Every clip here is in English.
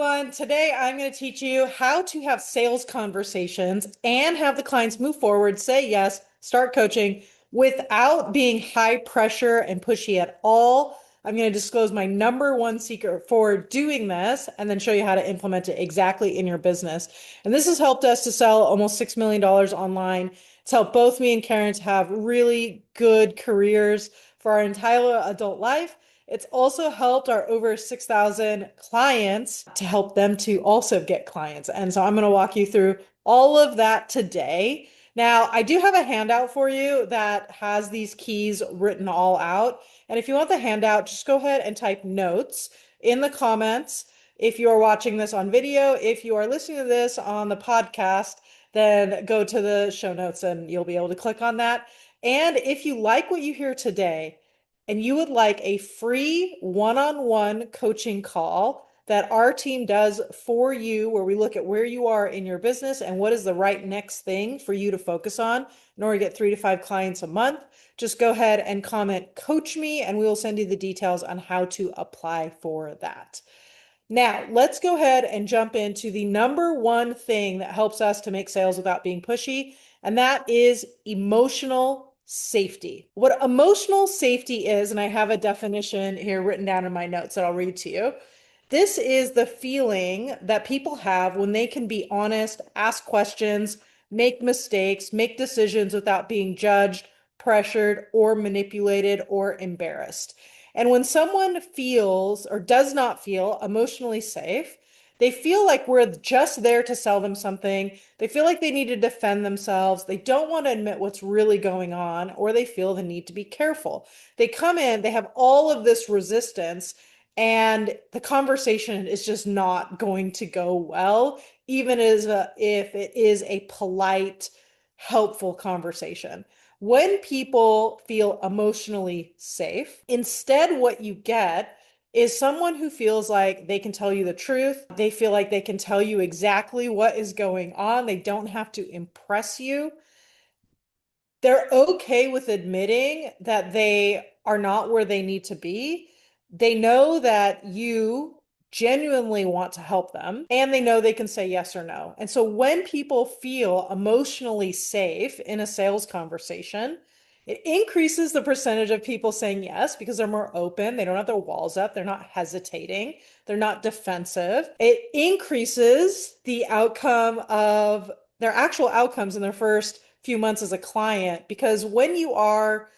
Everyone. Today I'm going to teach you how to have sales conversations and have the clients move forward, say yes, start coaching without being high pressure and pushy at all. I'm going to disclose my number one secret for doing this and then show you how to implement it exactly in your business. And this has helped us to sell almost $6 million online. It's helped both me and Karen to have really good careers for our entire adult life. It's also helped our over 6,000 clients to help them to also get clients. And so I'm going to walk you through all of that today. Now, I do have a handout for you that has these keys written all out. And if you want the handout, just go ahead and type notes in the comments. If you are watching this on video, if you are listening to this on the podcast, then go to the show notes and you'll be able to click on that. And if you like what you hear today, and you would like a free one-on-one coaching call that our team does for you, where we look at where you are in your business and what is the right next thing for you to focus on in order to get 3 to 5 clients a month, just go ahead and comment "Coach me," and we will send you the details on how to apply for that. Now, let's go ahead and jump into the number one thing that helps us to make sales without being pushy, and that is emotional safety. What emotional safety is, and I have a definition here written down in my notes that I'll read to you. This is the feeling that people have when they can be honest, ask questions, make mistakes, make decisions without being judged, pressured, or manipulated or embarrassed. And when someone feels or does not feel emotionally safe, they feel like we're just there to sell them something. They feel like they need to defend themselves. They don't want to admit what's really going on, or they feel the need to be careful. They come in, they have all of this resistance, and the conversation is just not going to go well, even if it is a polite, helpful conversation. When people feel emotionally safe, instead, what you get is someone who feels like they can tell you the truth. They feel like they can tell you exactly what is going on. They don't have to impress you. They're okay with admitting that they are not where they need to be. They know that you genuinely want to help them, and they know they can say yes or no. And so when people feel emotionally safe in a sales conversation, it increases the percentage of people saying yes because they're more open. They don't have their walls up. They're not hesitating. They're not defensive. It increases the outcome of their actual outcomes in their first few months as a client, because when you are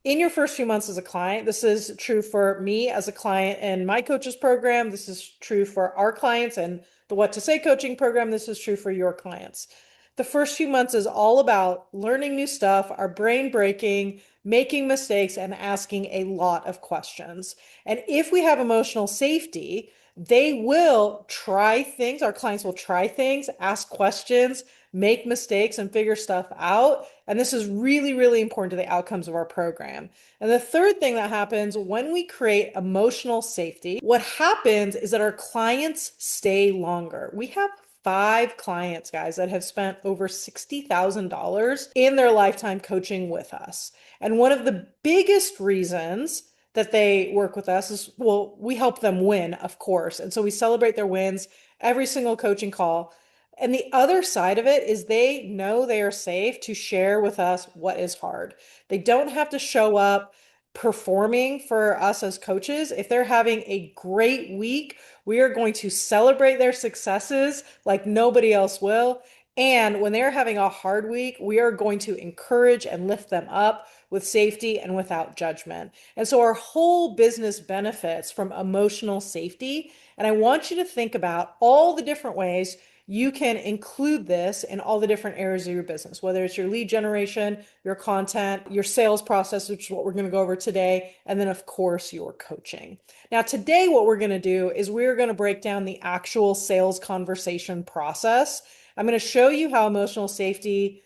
in your first few months as a client, this is true for me as a client in my coaches program. This is true for our clients and the What to Say coaching program. This is true for your clients. The first few months is all about learning new stuff, our brain breaking, making mistakes, and asking a lot of questions. And if we have emotional safety, they will try things. Our clients will try things, ask questions, make mistakes, and figure stuff out. And this is really, really important to the outcomes of our program. And the third thing that happens when we create emotional safety, what happens is that our clients stay longer. We have 5 clients, guys, that have spent over $60,000 in their lifetime coaching with us. And one of the biggest reasons that they work with us is, well, we help them win, of course. And so we celebrate their wins every single coaching call. And the other side of it is they know they are safe to share with us what is hard. They don't have to show up performing for us as coaches. If they're having a great week, we are going to celebrate their successes like nobody else will. And when they're having a hard week, we are going to encourage and lift them up with safety and without judgment. And so our whole business benefits from emotional safety. And I want you to think about all the different ways you can include this in all the different areas of your business, whether it's your lead generation, your content, your sales process, which is what we're going to go over today, and then, of course, your coaching. Now, today, what we're going to do is we're going to break down the actual sales conversation process. I'm going to show you how emotional safety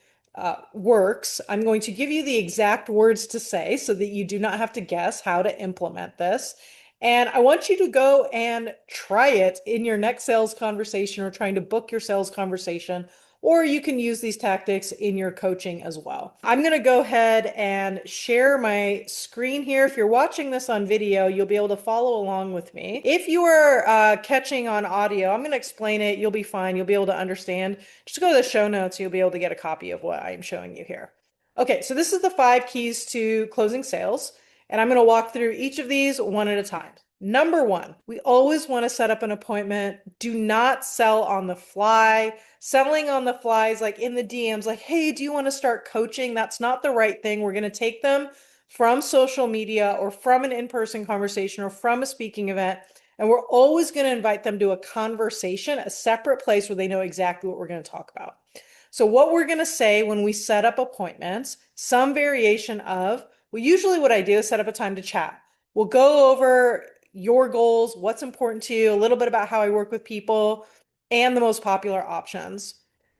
works. I'm going to give you the exact words to say so that you do not have to guess how to implement this. And I want you to go and try it in your next sales conversation or trying to book your sales conversation or you can use these tactics in your coaching as well. I'm going to go ahead and share my screen here. If you're watching this on video, you'll be able to follow along with me. If you are catching on audio, I'm going to explain it. You'll be fine. You'll be able to understand. Just go to the show notes. You'll be able to get a copy of what I'm showing you here. Okay, so this is the 5 keys to closing sales, and I'm going to walk through each of these one at a time. Number one, we always want to set up an appointment. Do not sell on the fly. Selling on the fly is like in the DMs, like, hey, do you want to start coaching? That's not the right thing. We're going to take them from social media or from an in-person conversation or from a speaking event. And we're always going to invite them to a conversation, a separate place where they know exactly what we're going to talk about. So what we're going to say when we set up appointments, some variation of, well, usually what I do is set up a time to chat. We'll go over your goals, what's important to you, a little bit about how I work with people, and the most popular options.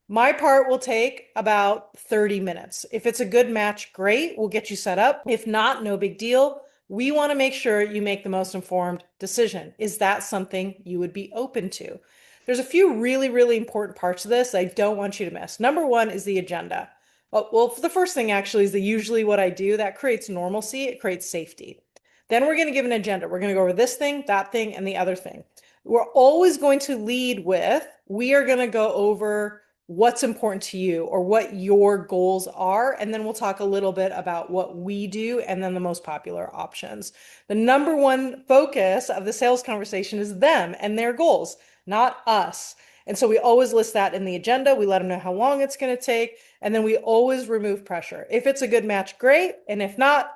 My part will take about 30 minutes. If it's a good match, great. We'll get you set up. If not, no big deal. We want to make sure you make the most informed decision. Is that something you would be open to? There's a few really, really important parts of this I don't want you to miss. Number one is the agenda. Well, the first thing actually is usually what I do. That creates normalcy. It creates safety. Then we're going to give an agenda. We're going to go over this thing, that thing, and the other thing. We're always going to lead with, we are going to go over what's important to you or what your goals are. And then we'll talk a little bit about what we do and then the most popular options. The number one focus of the sales conversation is them and their goals, not us. And so we always list that in the agenda. We let them know how long it's going to take. And then we always remove pressure. If it's a good match, great. And if not,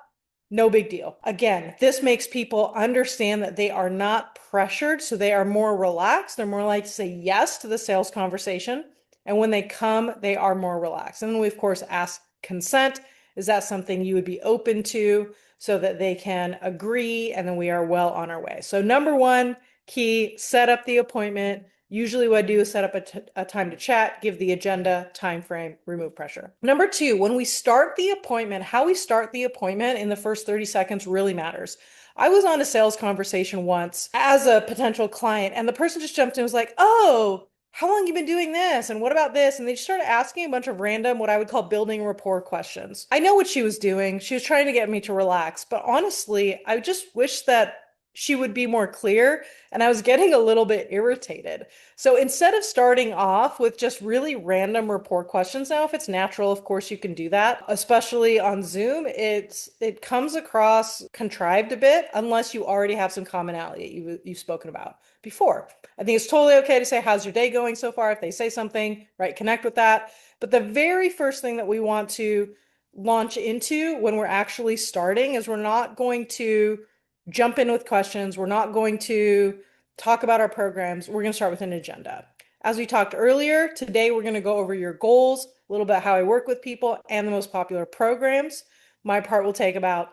no big deal. Again, this makes people understand that they are not pressured, so they are more relaxed. They're more likely to say yes to the sales conversation. And when they come, they are more relaxed. And then we, of course, ask consent. Is that something you would be open to so that they can agree? And then we are well on our way. So number one key, set up the appointment. Usually what I do is set up a time to chat, give the agenda, time frame, remove pressure. Number two, when we start the appointment, how we start the appointment in the first 30 seconds really matters. I was on a sales conversation once as a potential client, and the person just jumped in and was like, oh, how long have you been doing this? And what about this? And they just started asking a bunch of random, what I would call building rapport questions. I know what she was doing. She was trying to get me to relax, but honestly, I just wish that she would be more clear, and I was getting a little bit irritated. So instead of starting off with just really random rapport questions, now if it's natural, of course you can do that, especially on Zoom, it comes across contrived a bit unless you already have some commonality you've spoken about before. I think it's totally okay to say, how's your day going so far? If they say something, right, connect with that. But the very first thing that we want to launch into when we're actually starting is we're not going to jump in with questions. We're not going to talk about our programs. We're going to start with an agenda. As we talked earlier, today we're going to go over your goals, a little bit how I work with people, and the most popular programs. My part will take about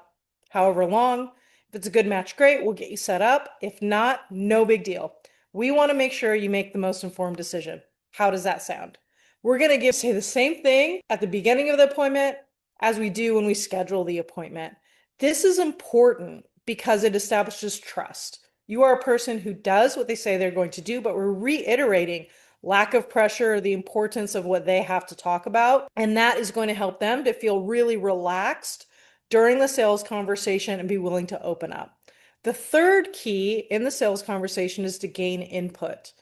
however long. If it's a good match, great. We'll get you set up. If not, no big deal. We want to make sure you make the most informed decision. How does that sound? We're going to say the same thing at the beginning of the appointment as we do when we schedule the appointment. This is important because it establishes trust. You are a person who does what they say they're going to do, but we're reiterating lack of pressure, the importance of what they have to talk about. And that is going to help them to feel really relaxed during the sales conversation and be willing to open up. The third key in the sales conversation is to gain input.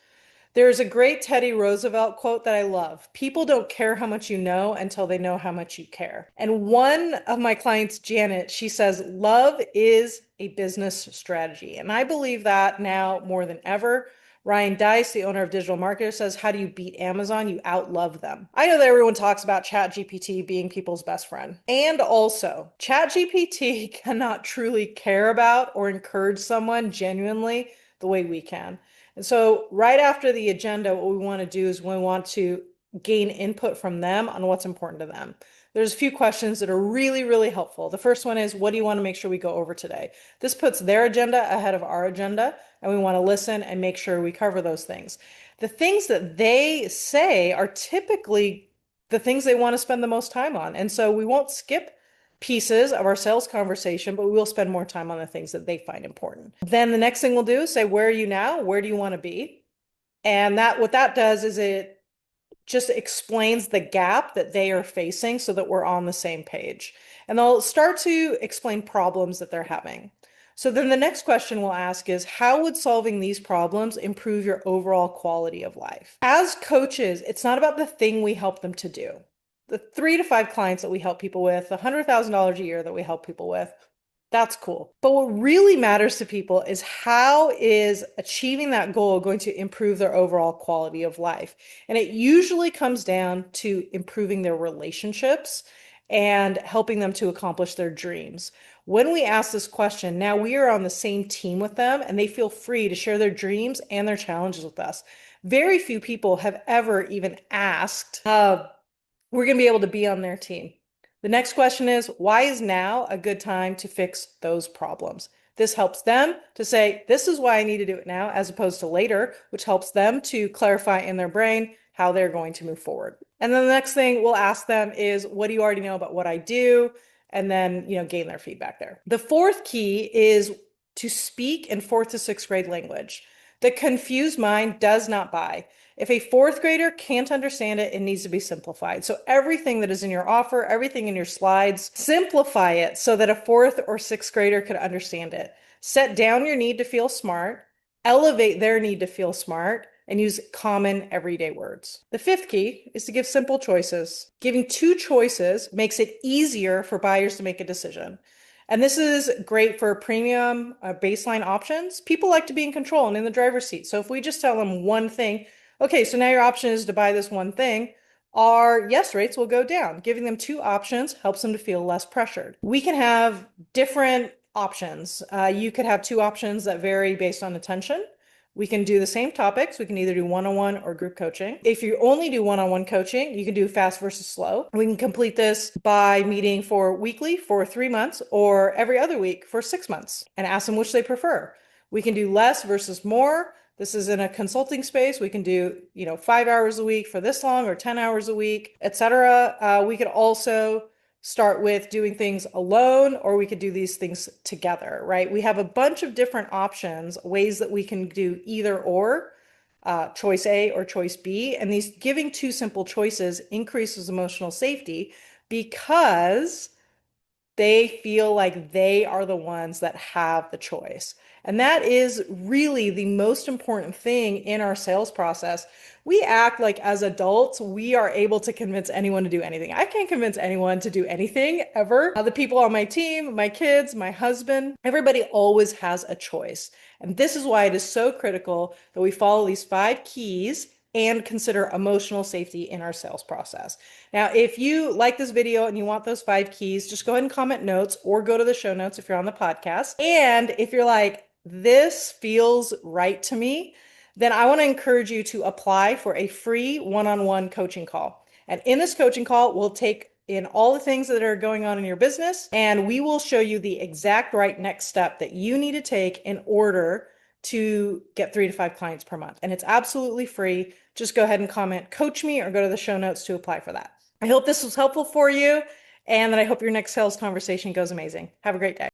There's a great Teddy Roosevelt quote that I love. People don't care how much you know until they know how much you care. And one of my clients, Janet, she says, love is a business strategy. And I believe that now more than ever. Ryan Deiss, the owner of Digital Marketer, says, how do you beat Amazon? You outlove them. I know that everyone talks about ChatGPT being people's best friend. And also, ChatGPT cannot truly care about or encourage someone genuinely the way we can. And so right after the agenda, what we want to do is we want to gain input from them on what's important to them. There's a few questions that are really, really helpful. The first one is, what do you want to make sure we go over today? This puts their agenda ahead of our agenda, and we want to listen and make sure we cover those things. The things that they say are typically the things they want to spend the most time on. And so we won't skip pieces of our sales conversation, but we will spend more time on the things that they find important. Then the next thing we'll do is say, where are you now? Where do you want to be? And that what that does is it just explains the gap that they are facing so that we're on the same page. And they'll start to explain problems that they're having. So then the next question we'll ask is, how would solving these problems improve your overall quality of life? As coaches, it's not about the thing we help them to do. The 3 to 5 clients that we help people with, $100,000 a year that we help people with, that's cool. But what really matters to people is, how is achieving that goal going to improve their overall quality of life? And it usually comes down to improving their relationships and helping them to accomplish their dreams. When we ask this question, now we are on the same team with them and they feel free to share their dreams and their challenges with us. Very few people have ever even asked, we're going to be able to be on their team. The next question is, why is now a good time to fix those problems? This helps them to say, this is why I need to do it now, as opposed to later, which helps them to clarify in their brain how they're going to move forward. And then the next thing we'll ask them is, what do you already know about what I do? And then, gain their feedback there. The fourth key is to speak in 4th to 6th grade language. The confused mind does not buy. If a 4th grader can't understand it, it needs to be simplified. So everything that is in your offer, everything in your slides, simplify it so that a 4th or 6th grader could understand it. Set down your need to feel smart, elevate their need to feel smart, and use common everyday words. The 5th key is to give simple choices. Giving 2 choices makes it easier for buyers to make a decision. And this is great for premium baseline options. People like to be in control and in the driver's seat. So if we just tell them one thing, okay, so now your option is to buy this one thing, our yes rates will go down. Giving them 2 options helps them to feel less pressured. We can have different options. You could have 2 options that vary based on attention. We can do the same topics. We can either do one-on-one or group coaching. If you only do one-on-one coaching, you can do fast versus slow. We can complete this by meeting for weekly for 3 months or every other week for 6 months and ask them which they prefer. We can do less versus more. This is in a consulting space. We can do, 5 hours a week for this long or 10 hours a week, etc. We could also start with doing things alone, or we could do these things together, right? We have a bunch of different options, ways that we can do either or, choice A or choice B. And these giving 2 simple choices increases emotional safety because they feel like they are the ones that have the choice. And that is really the most important thing in our sales process. We act like as adults, we are able to convince anyone to do anything. I can't convince anyone to do anything ever. The people on my team, my kids, my husband, everybody always has a choice. And this is why it is so critical that we follow these 5 keys and consider emotional safety in our sales process. Now, if you like this video and you want those 5 keys, just go ahead and comment notes or go to the show notes if you're on the podcast. And if you're like, this feels right to me, then I want to encourage you to apply for a free one-on-one coaching call. And in this coaching call, we'll take in all the things that are going on in your business, and we will show you the exact right next step that you need to take in order to get 3 to 5 clients per month. And it's absolutely free. Just go ahead and comment coach me or go to the show notes to apply for that. I hope this was helpful for you, and that I hope your next sales conversation goes amazing. Have a great day.